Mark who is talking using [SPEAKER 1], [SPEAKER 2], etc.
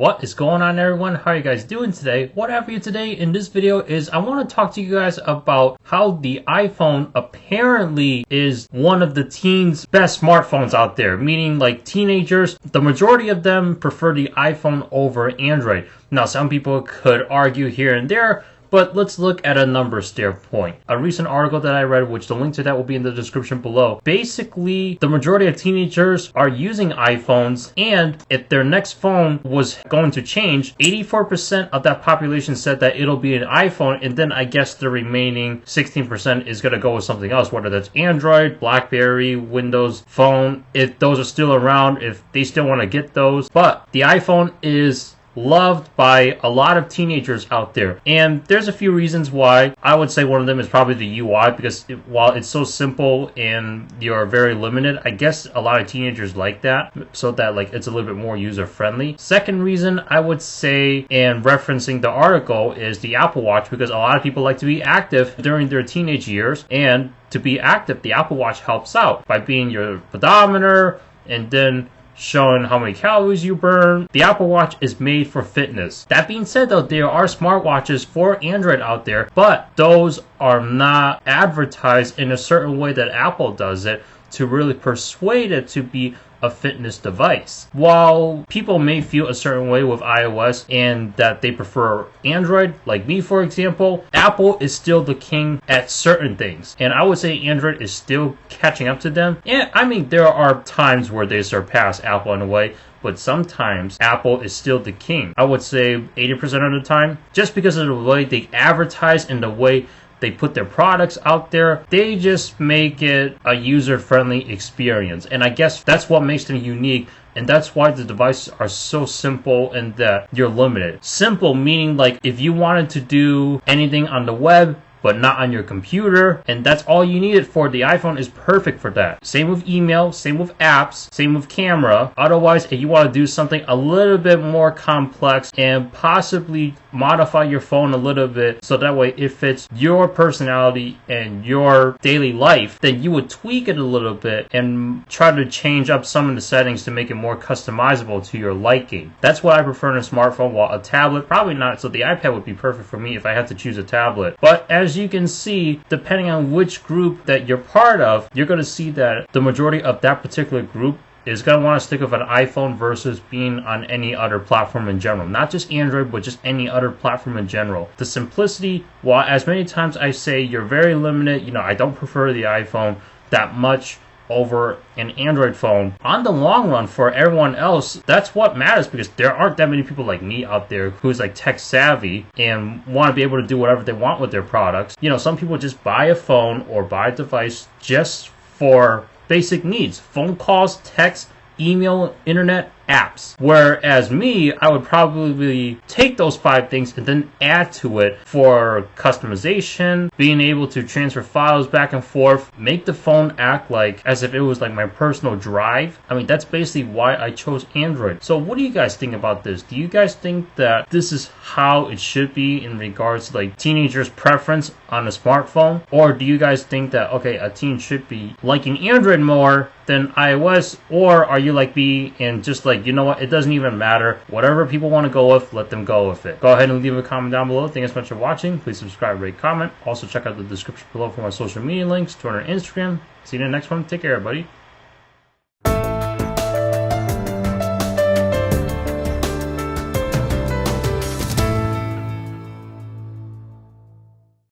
[SPEAKER 1] What is going on, everyone? How are you guys doing today? What I have for you today in this video is I want to talk to you guys about how the iPhone apparently is one of the teens' best smartphones out there, meaning like teenagers, the majority of them prefer the iPhone over Android. Now, some people could argue here and there, but let's look at a numbers standpoint. A recent article that I read, which the link to that will be in the description below, basically the majority of teenagers are using iPhones, and if their next phone was going to change, 84% of that population said that it'll be an iPhone, and then I guess the remaining 16% is going to go with something else, whether that's Android, BlackBerry, Windows Phone, if those are still around, if they still want to get those. But the iPhone is loved by a lot of teenagers out there, and there's a few reasons why. I would say one of them is probably the UI, because while it's so simple and you're very limited, I guess a lot of teenagers like that, so that like it's a little bit more user friendly. Second reason I would say, and referencing the article, is the Apple Watch, because a lot of people like to be active during their teenage years, and to be active, the Apple Watch helps out by being your pedometer and then showing how many calories you burn. The Apple Watch is made for fitness. That being said, though, there are smartwatches for Android out there, but those are not advertised in a certain way that Apple does it to really persuade it to be a fitness device. While people may feel a certain way with iOS and that they prefer Android, like me for example, Apple is still the king at certain things, and I would say Android is still catching up to them. And I mean, there are times where they surpass Apple in a way, but sometimes Apple is still the king. I would say 80% of the time, just because of the way they advertise and the way they put their products out there. They just make it a user-friendly experience, and I guess that's what makes them unique, and that's why the devices are so simple and that you're limited. Simple meaning like if you wanted to do anything on the web but not on your computer, and that's all you need it for, the iPhone is perfect for that. Same with email, same with apps, same with camera. Otherwise, if you want to do something a little bit more complex and possibly modify your phone a little bit so that way it fits your personality and your daily life, then you would tweak it a little bit and try to change up some of the settings to make it more customizable to your liking. That's what I prefer in a smartphone, while a tablet, probably not. So the iPad would be perfect for me if I had to choose a tablet. But as you can see, depending on which group that you're part of, you're going to see that the majority of that particular group is going to want to stick with an iPhone versus being on any other platform in general. Not just Android, but just any other platform in general. The simplicity, while as many times I say you're very limited, you know, I don't prefer the iPhone that much over an Android phone. On the long run, for everyone else, that's what matters, because there aren't that many people like me out there who's like tech savvy and want to be able to do whatever they want with their products. You know, some people just buy a phone or buy a device just for basic needs: phone calls, text, email, internet, apps. Whereas me, I would probably take those 5 things and then add to it for customization, being able to transfer files back and forth, make the phone act like as if it was like my personal drive. I mean, that's basically why I chose Android. So what do you guys think about this? Do you guys think that this is how it should be in regards to like teenagers' preference on a smartphone? Or do you guys think that, okay, a teen should be liking Android more than iOS? Or are you like me and just like, you know what, it doesn't even matter, whatever people want to go with, let them go with it? Go ahead and leave a comment down below. Thank you so much for watching. Please subscribe, rate, comment. Also check out the description below for my social media links, Twitter and Instagram. See you in the next one. Take care, everybody.